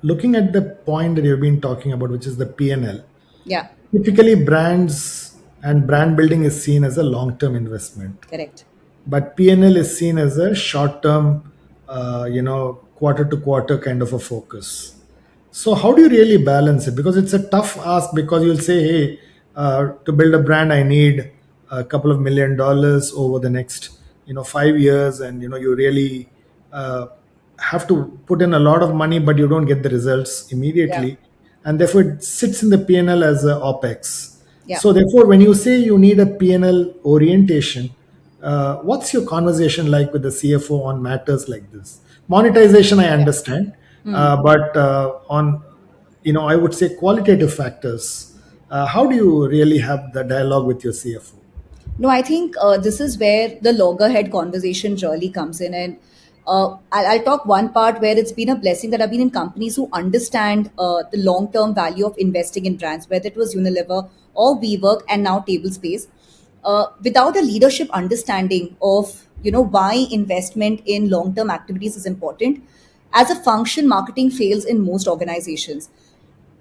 Looking at the point that you've been talking about, which is the PNL, Yeah, typically brands and brand building is seen as a long term investment, correct. but PNL is seen as a short term, quarter to quarter kind of a focus. So how do you really balance it? Because it's a tough ask, because you'll say, hey, to build a brand, I need a couple of $1 million over the next, 5 years. And, you really uh, have to put in a lot of money, but you don't get the results Yeah, immediately. And therefore it sits in the PNL as a OPEX. yeah. So therefore, when you say you need a PNL orientation, what's your conversation like with the CFO on matters like this? Monetization, I Yeah. understand, but on, I would say qualitative factors. How do you really have the dialogue with your CFO? No, I think this is where the loggerhead conversation really comes in. And I'll talk one part where it's been a blessing that I've been in companies who understand the long term value of investing in brands, whether it was Unilever or WeWork and now Tablespace. Without a leadership understanding of why investment in long term activities is important, as a function, marketing fails in most organizations.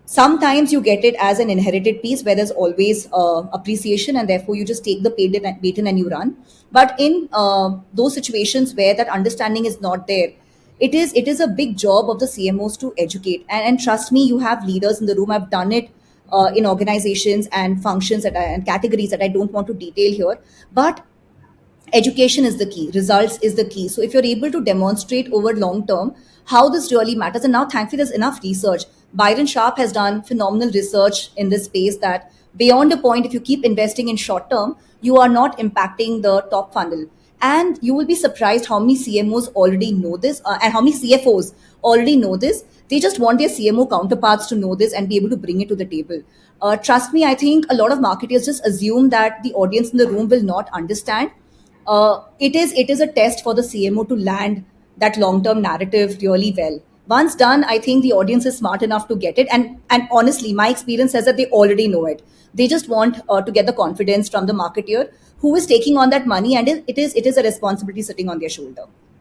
Sometimes you get it as an inherited piece where there's always appreciation, and therefore you just take the baton and you run. But in those situations where that understanding is not there, it is a big job of the CMOs to educate. And trust me, you have leaders in the room. I've done it in organizations and functions and categories that I don't want to detail here. But education is the key, results is the key. So if you're able to demonstrate over long term how this really matters, and now thankfully there's enough research. Byron Sharp has done phenomenal research in this space that beyond a point, if you keep investing in short term, you are not impacting the top funnel. And you will be surprised how many CMOs already know this, and how many CFOs already know this. They just want their CMO counterparts to know this and be able to bring it to the table. Trust me, I think a lot of marketers just assume that the audience in the room will not understand. It is a test for the CMO to land that long term narrative really well. Once done, I think the audience is smart enough to get it. And honestly, my experience says that they already know it. They just want to get the confidence from the marketeer who is taking on that money, and it is a responsibility sitting on their shoulder.